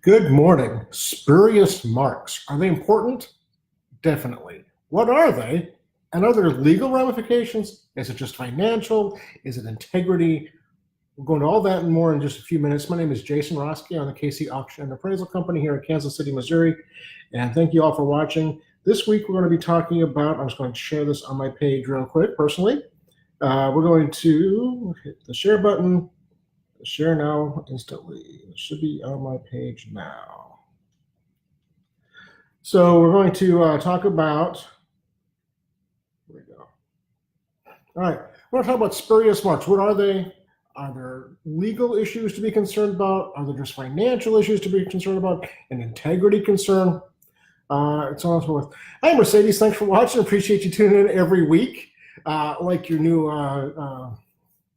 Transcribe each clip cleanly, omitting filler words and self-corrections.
Good morning. Spurious marks. Are they important? Definitely. What are they? And are there legal ramifications? Is it just financial? Is it integrity? We'll go into all that and more in just a few minutes. My name is Jason Roski on the KC Auction and Appraisal Company here in Kansas City, Missouri. And thank you all for watching. This week we're going to be talking about, I'm just going to share this on my page real quick personally. We're going to hit the share button. Share now instantly. It should be on my page now. So we're going to talk about, here we go. All right, we're going to talk about spurious marks. What are they? Are there legal issues to be concerned about? Are there just financial issues to be concerned about? An integrity concern? So on and so forth. Hi, Mercedes. Thanks for watching. Appreciate you tuning in every week. Like your new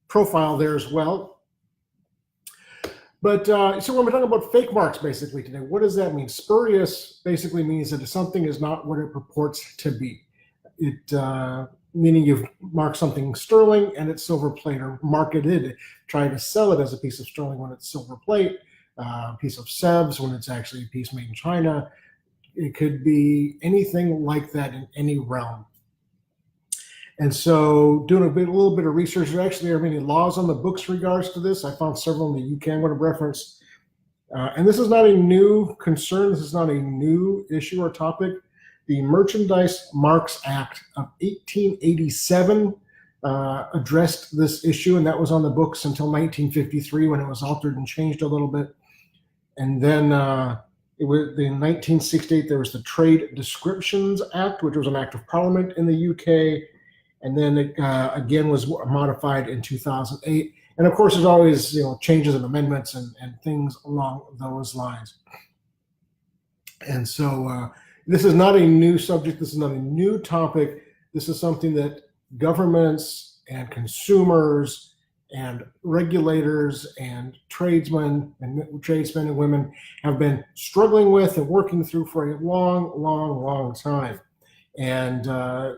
profile there as well. But so when we're talking about fake marks basically today, what does that mean? Spurious basically means that something is not what it purports to be. It meaning you've marked something sterling and it's silver plate, or marketed, trying to sell it as a piece of sterling when it's silver plate, a piece of sevs when it's actually a piece made in China. It could be anything like that in any realm. And so doing a little bit of research, there actually are many laws on the books regards to this. I found several in the UK I'm going to reference. And this is not a new concern. This is not a new issue or topic. The Merchandise Marks Act of 1887 addressed this issue, and that was on the books until 1953 when it was altered and changed a little bit. And then in 1968, there was the Trade Descriptions Act, which was an act of parliament in the UK. And then it again was modified in 2008. And of course, there's always changes and amendments and things along those lines. And so this is not a new subject. This is not a new topic. This is something that governments and consumers and regulators and tradesmen and women have been struggling with and working through for a long time. And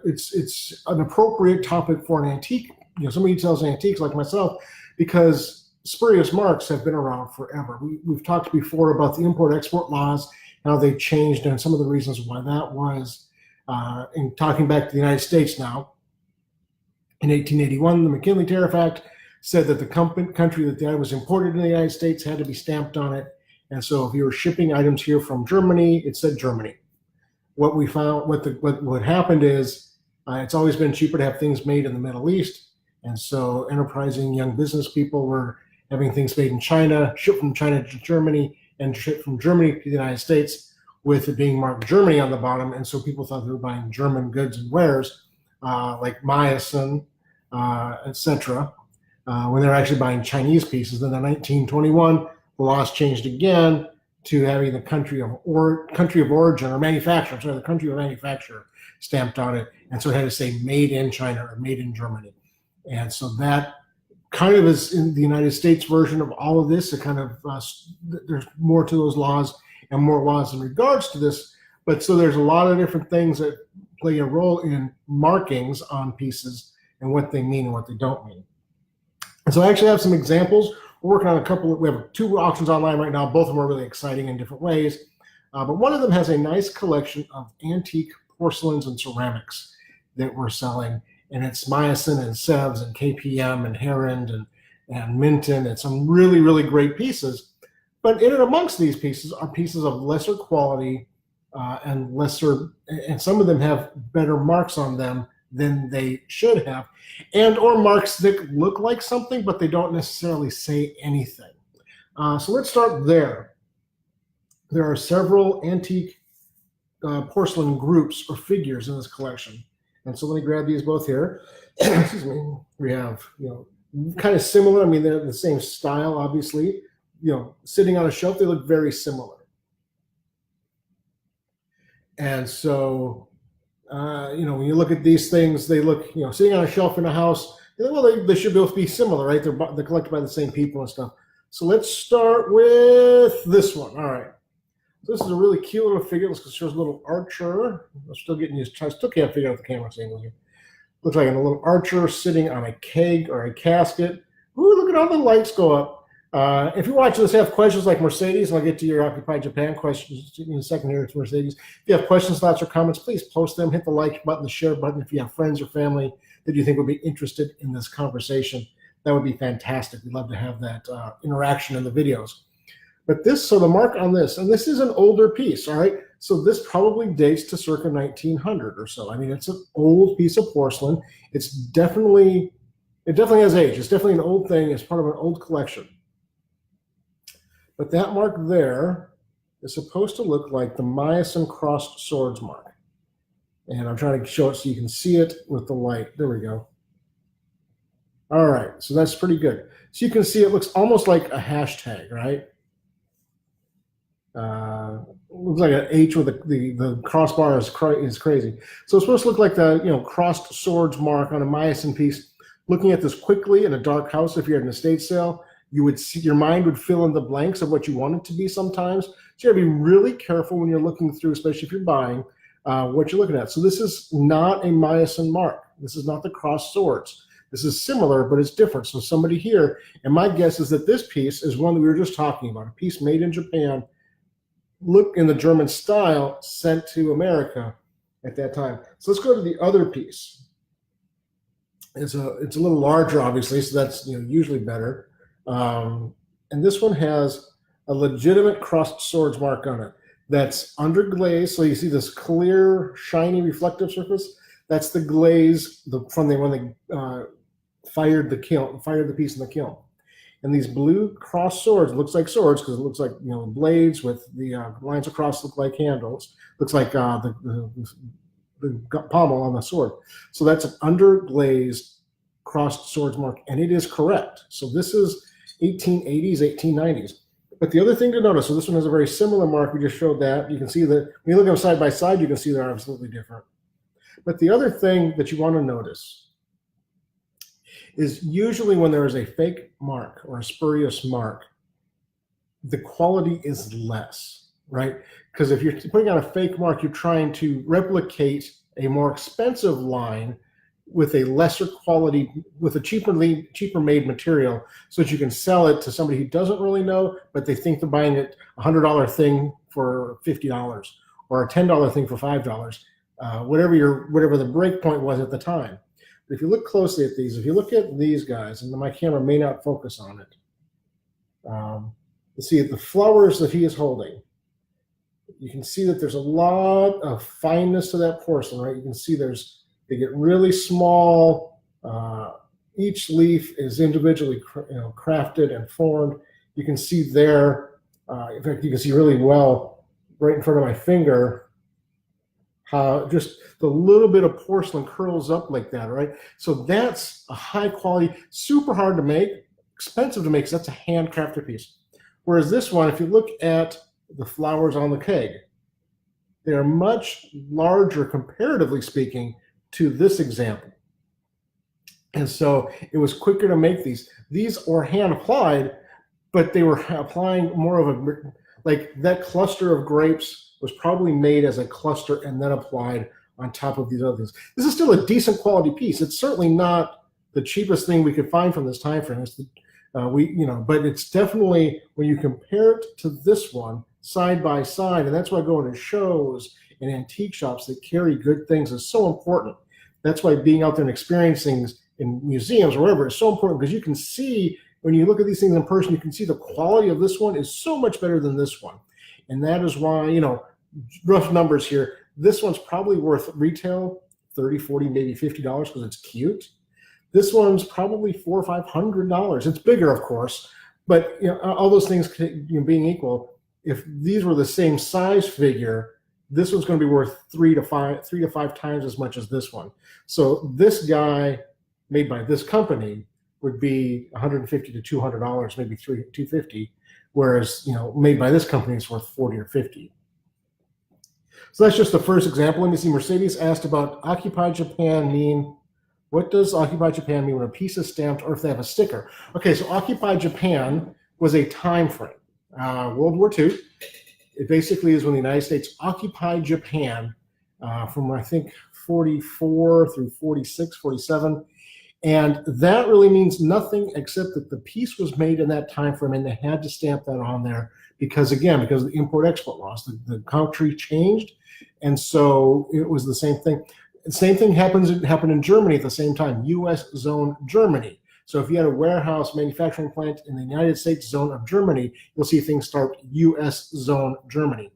it's an appropriate topic for an antique, somebody who sells antiques like myself, because spurious marks have been around forever. We've talked before about the import-export laws, how they changed, and some of the reasons why that was. In talking back to the United States now, in 1881, the McKinley Tariff Act said that the country that the item was imported in the United States had to be stamped on it. And so if you were shipping items here from Germany, it said Germany. What we found, what happened is it's always been cheaper to have things made in the Middle East. And so enterprising young business people were having things made in China, shipped from China to Germany, and shipped from Germany to the United States with it being marked Germany on the bottom. And so people thought they were buying German goods and wares like myosin, etc., when they're actually buying Chinese pieces. Then in 1921, the laws changed again to having the country of origin or manufacturer, the country of manufacture stamped on it. And so it had to say made in China or made in Germany. And so that kind of is in the United States version of all of this. It kind of, there's more to those laws and more laws in regards to this. But so there's a lot of different things that play a role in markings on pieces and what they mean and what they don't mean. And so I actually have some examples. We're working on we have 2 auctions online right now. Both of them are really exciting in different ways. But one of them has a nice collection of antique porcelains and ceramics that we're selling. And it's myosin and sevs and KPM and Herond and Minton and some really great pieces. But in and amongst these pieces are pieces of lesser quality and some of them have better marks on them than they should have, and or marks that look like something, but they don't necessarily say anything. So let's start there. There are several antique porcelain groups or figures in this collection. And so let me grab these both here. Excuse me. We have, kind of similar. I mean, they're the same style, obviously. Sitting on a shelf, they look very similar. And so when you look at these things, they look, sitting on a shelf in a house, they should both be similar, right? They're collected by the same people and stuff. So let's start with this one. All right. So this is a really cute little figure. This shows a little archer. I'm still getting used. I still can't figure out the camera angle here. Looks like a little archer sitting on a keg or a casket. Ooh, look at all the lights go up. If you're watching this, have questions like Mercedes, and I'll get to your Occupy Japan questions in a second here. It's Mercedes. If you have questions, thoughts, or comments, please post them. Hit the like button, the share button. If you have friends or family that you think would be interested in this conversation, that would be fantastic. We'd love to have that interaction in the videos. But so the mark on this, and this is an older piece, all right? So this probably dates to circa 1900 or so. I mean, it's an old piece of porcelain. It definitely has age. It's definitely an old thing. It's part of an old collection. But that mark there is supposed to look like the Myosin crossed swords mark. And I'm trying to show it so you can see it with the light. There we go. All right, so that's pretty good. So you can see it looks almost like a hashtag, right? Looks like an H with the crossbar is crazy. So it's supposed to look like the crossed swords mark on a Myosin piece. Looking at this quickly in a dark house, if you're at an estate sale, you would see your mind would fill in the blanks of what you want it to be sometimes. So you gotta be really careful when you're looking through, especially if you're buying, what you're looking at. So this is not a Myosin mark. This is not the crossed swords. This is similar, but it's different. So somebody here, and my guess is that this piece is one that we were just talking about, a piece made in Japan, look in the German style, sent to America at that time. So let's go to the other piece. It's a little larger, obviously, so that's usually better. And this one has a legitimate crossed swords mark on it. That's under glaze, so you see this clear, shiny, reflective surface. That's the glaze from when they fired the piece in the kiln. And these blue crossed swords, looks like swords because it looks like blades with the lines across look like handles. Looks like the pommel on the sword. So that's an underglazed crossed swords mark, and it is correct. So this is 1880s, 1890s. But the other thing to notice, so this one has a very similar mark. We just showed that. You can see that when you look at them side by side, you can see they're absolutely different. But the other thing that you want to notice is usually when there is a fake mark or a spurious mark, the quality is less, right? Because if you're putting on a fake mark, you're trying to replicate a more expensive line with a lesser quality, with a cheaper made material, so that you can sell it to somebody who doesn't really know, but they think they're buying a $100 thing for $50 or a $10 thing for $5, whatever the break point was at the time. But if you look closely at these, if you look at these guys, and my camera may not focus on it, you see the flowers that he is holding. You can see that there's a lot of fineness to that porcelain, right? You can see they get really small. Each leaf is individually crafted and formed. You can see there, in fact, you can see really well right in front of my finger how just the little bit of porcelain curls up like that, right? So that's a high quality, super hard to make, expensive to make, because that's a handcrafted piece. Whereas this one, if you look at the flowers on the keg, they are much larger, comparatively speaking, to this example. And so it was quicker to make these. These were hand applied, but they were applying more of a, like that cluster of grapes was probably made as a cluster and then applied on top of these other things. This is still a decent quality piece. It's certainly not the cheapest thing we could find from this time frame. But it's definitely, when you compare it to this one side by side, and that's why going to shows and antique shops that carry good things is so important. That's why being out there and experiencing things in museums or wherever is so important, because you can see, when you look at these things in person, you can see the quality of this one is so much better than this one. And that is why, rough numbers here, this one's probably worth retail $30, $40, maybe $50 because it's cute. This one's probably $400 or $500. It's bigger, of course, but all those things being equal, if these were the same size figure, this one's going to be worth three to five times as much as this one. So this guy, made by this company, would be $150 to $200, maybe $250, whereas made by this company is worth $40 or $50. So that's just the first example. Let me see. Mercedes asked about Occupy Japan mean. What does Occupy Japan mean when a piece is stamped or if they have a sticker? Okay, so Occupy Japan was a time frame. World War II. It basically is when the United States occupied Japan from, I think, 44 through 46, 47. And that really means nothing except that the piece was made in that time frame, and they had to stamp that on there because, again, because of the import-export laws, the country changed, and so it was the same thing. The same thing happened in Germany at the same time, U.S. zone Germany. So if you had a warehouse manufacturing plant in the United States zone of Germany, you'll see things start U.S. zone Germany.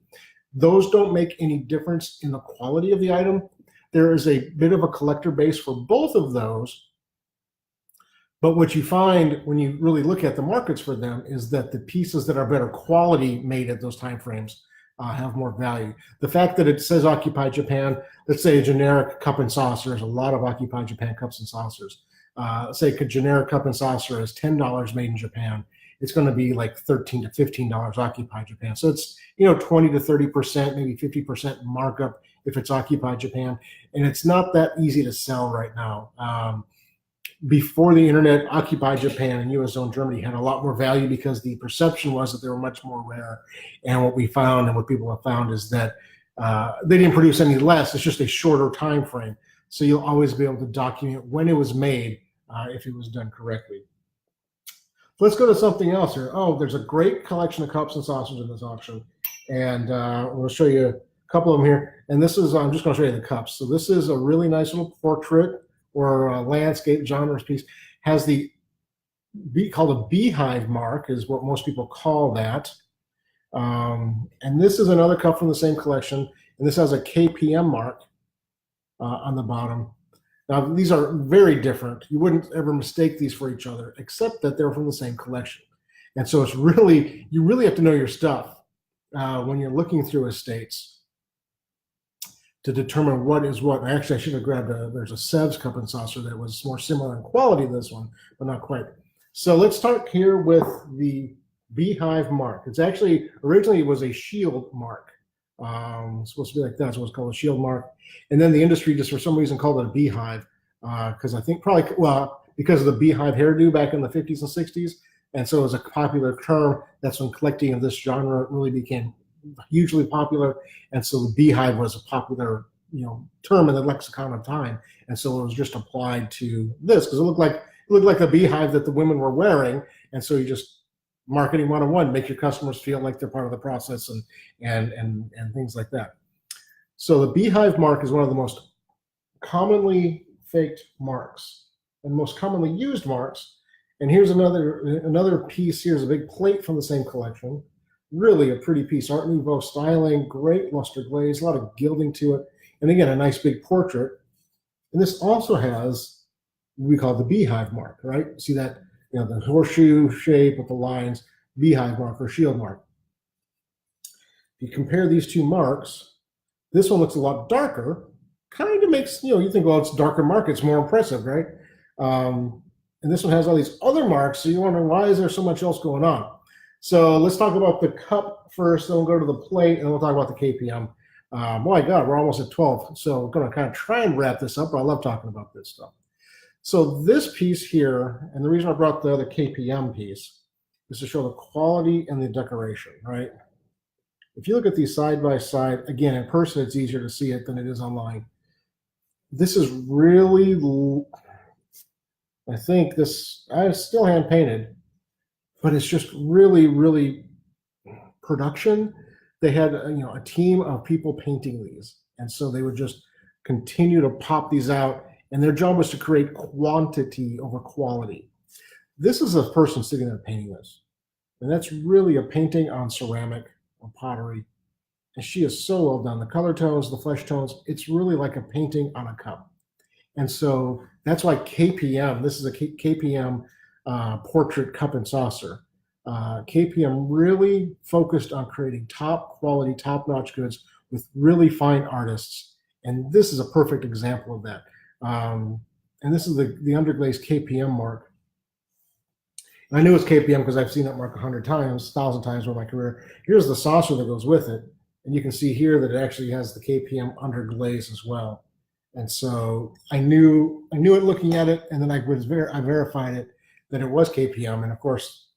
Those don't make any difference in the quality of the item. There is a bit of a collector base for both of those. But what you find when you really look at the markets for them is that the pieces that are better quality made at those time frames have more value. The fact that it says Occupy Japan, let's say a generic cup and saucer, there's a lot of Occupy Japan cups and saucers. Say a generic cup and saucer is $10 made in Japan. It's going to be like $13 to $15 Occupy Japan. So it's 20 to 30%, maybe 50% markup if it's Occupy Japan, and it's not that easy to sell right now. Before the internet, Occupy Japan and U.S. zone Germany had a lot more value because the perception was that they were much more rare. And what we found and what people have found is that they didn't produce any less. It's just a shorter time frame. So you'll always be able to document when it was made if it was done correctly. Let's go to something else here. Oh, there's a great collection of cups and saucers in this auction. And we'll show you a couple of them here. And this is, I'm just going to show you the cups. So this is a really nice little portrait or a landscape genres piece. Has the called a beehive mark is what most people call that. And this is another cup from the same collection. And this has a KPM mark on the bottom. Now, these are very different. You wouldn't ever mistake these for each other, except that they're from the same collection. And so it's really, you really have to know your stuff when you're looking through estates to determine what is what. Actually, I should have grabbed there's a Sev's cup and saucer that was more similar in quality to this one, but not quite. So let's start here with the beehive mark. It's actually, originally it was a shield mark. It's supposed to be like that, so it's called a shield mark. And then the industry just for some reason called it a beehive because I think probably, well, because of the beehive hairdo back in the 50s and 60s. And so it was a popular term. That's when collecting of this genre really became hugely popular, and so the beehive was a popular term in the lexicon of time, and so it was just applied to this because it looked like a beehive that the women were wearing, and so you just marketing 101, make your customers feel like they're part of the process and things like that. So the beehive mark is one of the most commonly faked marks and most commonly used marks. And here's another piece. Here's a big plate from the same collection. Really a pretty piece, Art Nouveau styling, great luster glaze, a lot of gilding to it, and again, a nice big portrait. And this also has what we call the beehive mark, right? See that, the horseshoe shape with the lines, beehive mark or shield mark. If you compare these two marks, this one looks a lot darker, kind of makes, you think, well, it's darker mark, it's more impressive, right? And this one has all these other marks, so you wonder, why is there so much else going on? So let's talk about the cup first, then we'll go to the plate, and then we'll talk about the KPM. My God, we're almost at 12. So we're going to kind of try and wrap this up, but I love talking about this stuff. So this piece here, and the reason I brought the other KPM piece is to show the quality and the decoration, right? If you look at these side by side, again, in person, it's easier to see it than it is online. This is really, I think this, it's still hand painted, but it's just really, really production. They had a team of people painting these, and so they would just continue to pop these out, and their job was to create quantity over quality. This is a person sitting there painting this, and that's really a painting on ceramic or pottery, and she is so well done. The color tones, the flesh tones, it's really like a painting on a cup. And so that's why KPM, this is a KPM portrait cup and saucer. KPM really focused on creating top quality, top-notch goods with really fine artists. And this is a perfect example of that. And this is the underglaze KPM mark. And I knew it's KPM because I've seen that mark 1,000 times over my career. Here's the saucer that goes with it. And you can see here that it actually has the KPM underglaze as well. And so I knew it looking at it, and then I verified it that it was KPM. And of course,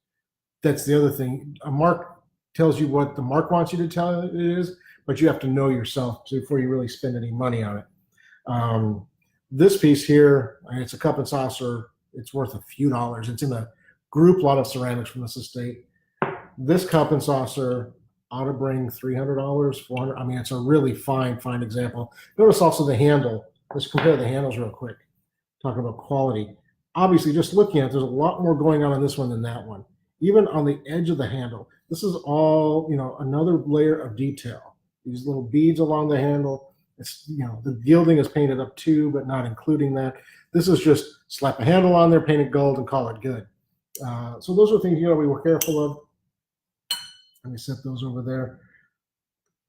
that's the other thing. A mark tells you what the mark wants you to tell it is, but you have to know yourself before you really spend any money on it. This piece here, it's a cup and saucer. It's worth a few dollars. It's in a group lot of ceramics from this estate. This cup and saucer ought to bring $300, $400. I mean, it's a really fine example. Notice also the handle. Let's compare the handles real quick. Talking about quality. Obviously, just looking at it, there's a lot more going on this one than that one. Even on the edge of the handle, this is all, another layer of detail. These little beads along the handle. It's, the gilding is painted up too, but not including that. This is just slap a handle on there, paint it gold, and call it good. So those are things we were careful of. Let me set those over there.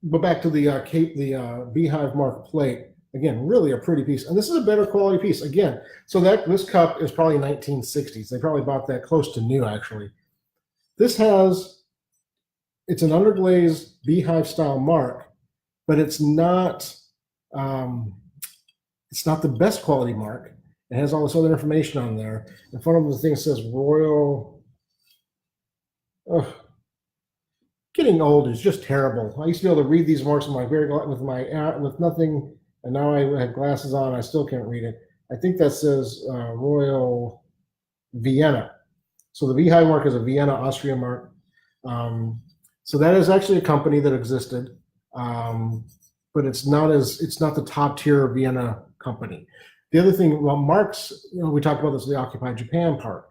But back to the Beehive Mark plate. Again, really a pretty piece. And this is a better quality piece. Again, so this cup is probably 1960s. They probably bought that close to new, actually. It's an underglazed beehive style mark, but it's not the best quality mark. It has all this other information on there. In front of the thing says Royal. Getting old is just terrible. I used to be able to read these marks with nothing, and now I have glasses on. I still can't read it. I think that says Royal Vienna. So the Beehive mark is a Vienna, Austria mark. So that is actually a company that existed, but it's not the top tier Vienna company. The other thing, well, marks, we talked about this in the Occupy Japan part.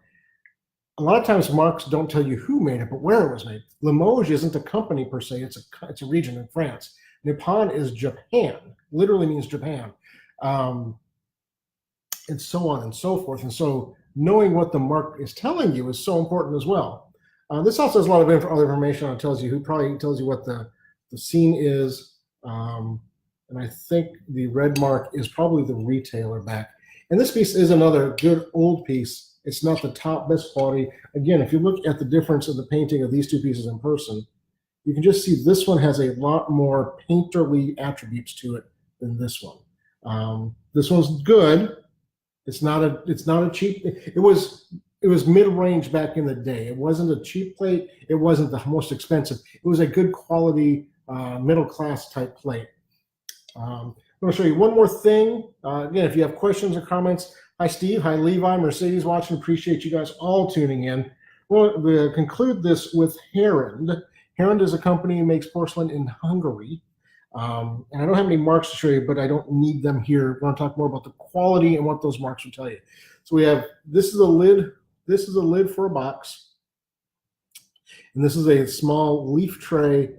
A lot of times marks don't tell you who made it, but where it was made. Limoges isn't a company per se, it's a region in France. Nippon is Japan, literally means Japan. And so on and so forth. And so knowing what the mark is telling you is so important as well. This also has a lot of other information. It tells you what the scene is. And I think the red mark is probably the retailer back. And this piece is another good old piece. It's not the top best quality. Again, if you look at the difference of the painting of these two pieces in person, you can just see this one has a lot more painterly attributes to it than this one. This one's good. It's not a cheap. It was mid-range back in the day. It wasn't a cheap plate. It wasn't the most expensive. It was a good quality middle-class type plate. I'm going to show you one more thing. Again, if you have questions or comments, hi Steve, hi Levi, Mercedes watching. Appreciate you guys all tuning in. We'll conclude this with Herend. Herend is a company who makes porcelain in Hungary. And I don't have any marks to show you, but I don't need them here. We're going to talk more about the quality and what those marks will tell you. So we have, this is a lid. This is a lid for a box. And this is a small leaf tray,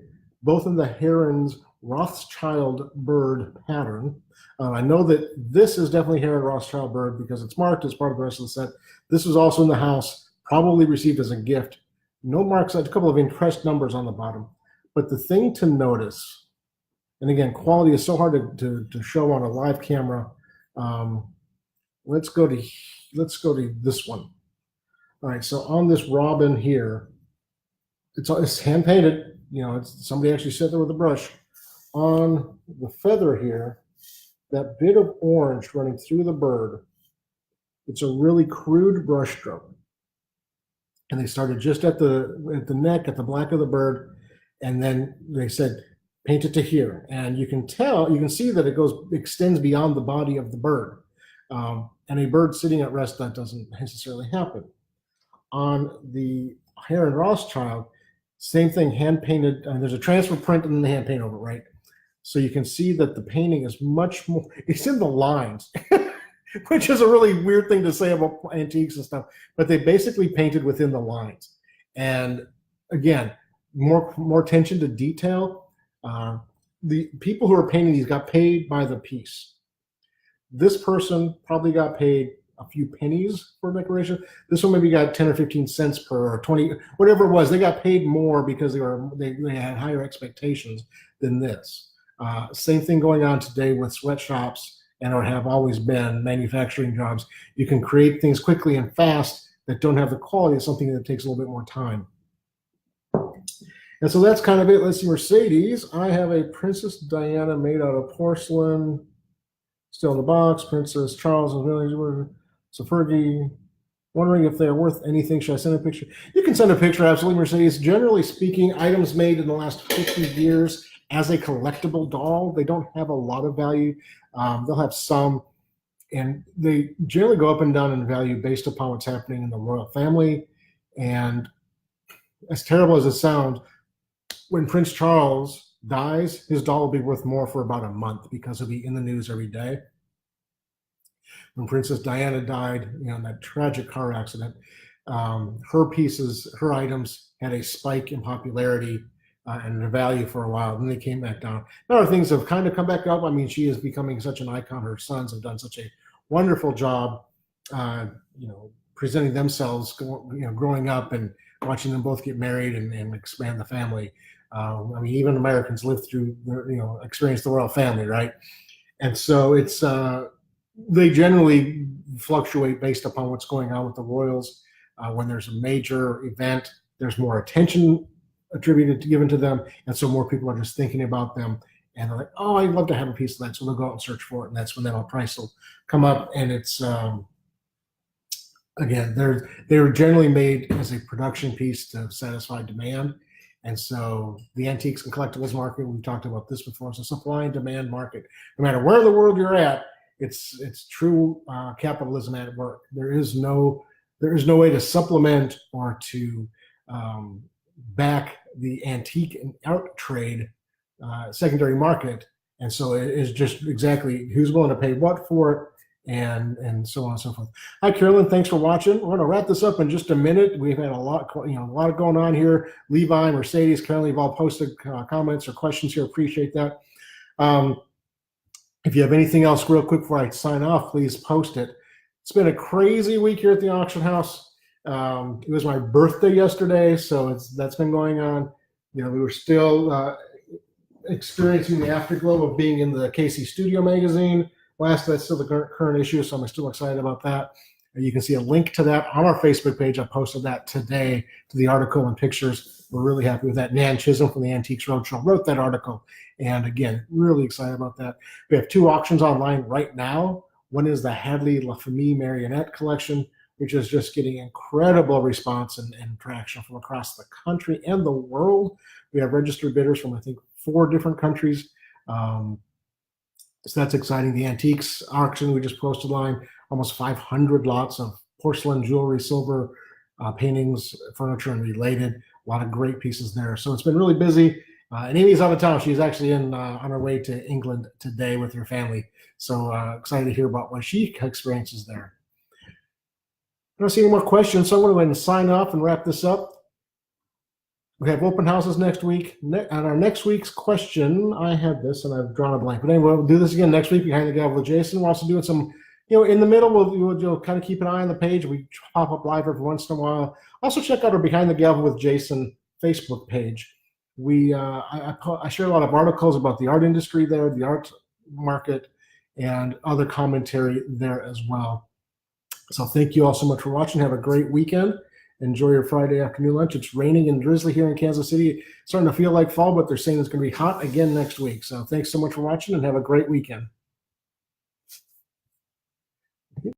both in the Herend's Rothschild bird pattern. I know that this is definitely Herend Rothschild bird because it's marked as part of the rest of the set. This was also in the house, probably received as a gift. No marks, a couple of impressed numbers on the bottom. But the thing to notice, and again, quality is so hard to show on a live camera. Let's go to this one. All right, so on this robin here, it's hand painted. Somebody actually sat there with a brush. On the feather here, that bit of orange running through the bird, it's a really crude brush stroke. And they started just at the neck, at the black of the bird, and then they said, paint it to here. And you can see that it extends beyond the body of the bird. And a bird sitting at rest, that doesn't necessarily happen. On the Herend Rothschild, same thing, hand painted. There's a transfer print and then the hand paint over, right? So you can see that the painting is much more, it's in the lines, which is a really weird thing to say about antiques and stuff, but they basically painted within the lines. And again, more attention to detail. The people who are painting these got paid by the piece. This person probably got paid a few pennies for decoration. This one maybe got 10 or 15 cents per, or 20, whatever it was. They got paid more because they had higher expectations than this. Same thing going on today with sweatshops and or have always been manufacturing jobs. You can create things quickly and fast that don't have the quality of something that takes a little bit more time. And so that's kind of it. Let's see, Mercedes. I have a Princess Diana made out of porcelain, still in the box. Princess Charles and Village, Fergie. Wondering if they're worth anything. Should I send a picture? You can send a picture, absolutely, Mercedes. Generally speaking, items made in the last 50 years as a collectible doll, they don't have a lot of value. They'll have some. And they generally go up and down in value based upon what's happening in the royal family. And as terrible as it sounds, when Prince Charles dies, his doll will be worth more for about a month because it'll be in the news every day. When Princess Diana died, in that tragic car accident, her pieces, her items had a spike in popularity and the value for a while. Then they came back down. Now things have kind of come back up. I mean, she is becoming such an icon. Her sons have done such a wonderful job, presenting themselves, growing up and watching them both get married and expand the family. I mean, even Americans live through, experience the royal family, right? And so it's they generally fluctuate based upon what's going on with the royals. When there's a major event, there's more attention given to them, and so more people are just thinking about them, and they're like, "Oh, I'd love to have a piece of that," so they'll go out and search for it, and that's when that price will come up. And it's again, they were generally made as a production piece to satisfy demand. And so the antiques and collectibles market, we've talked about this before, it's a supply and demand market. No matter where in the world you're at, it's true capitalism at work. There is no way to supplement or to back the antique and art trade secondary market. And so it is just exactly who's willing to pay what for it, and so on and so forth. Hi, Carolyn. Thanks for watching. We're going to wrap this up in just a minute. We've had a lot going on here. Levi, Mercedes, Carolyn, you've all posted comments or questions here. Appreciate that. If you have anything else real quick before I sign off, please post it. It's been a crazy week here at the auction house. It was my birthday yesterday, so that's been going on. We were still experiencing the afterglow of being in the Casey Studio magazine. That's still the current issue, so I'm still excited about that. And you can see a link to that on our Facebook page. I posted that today to the article and pictures. We're really happy with that. Nan Chisholm from the Antiques Roadshow wrote that article. And again, really excited about that. We have 2 auctions online right now. One is the Hadley La Famille Marionette collection, which is just getting incredible response and traction from across the country and the world. We have registered bidders from, I think, 4 different countries. So that's exciting. The antiques auction we just posted line, almost 500 lots of porcelain, jewelry, silver, paintings, furniture, and related. A lot of great pieces there. So it's been really busy. And Amy's out of town. She's actually on her way to England today with her family. So excited to hear about what she experiences there. I don't see any more questions, so I'm going to go ahead and sign off and wrap this up. We have open houses next week. And our next week's question, I had this and I've drawn a blank. But anyway, we'll do this again next week behind the gavel with Jason. We're also doing some, in the middle, we'll kind of keep an eye on the page. We pop up live every once in a while. Also check out our Behind the Gavel with Jason Facebook page. I share a lot of articles about the art industry there, the art market, and other commentary there as well. So thank you all so much for watching. Have a great weekend. Enjoy your Friday afternoon lunch. It's raining and drizzly here in Kansas City. It's starting to feel like fall, but they're saying it's going to be hot again next week. So thanks so much for watching and have a great weekend.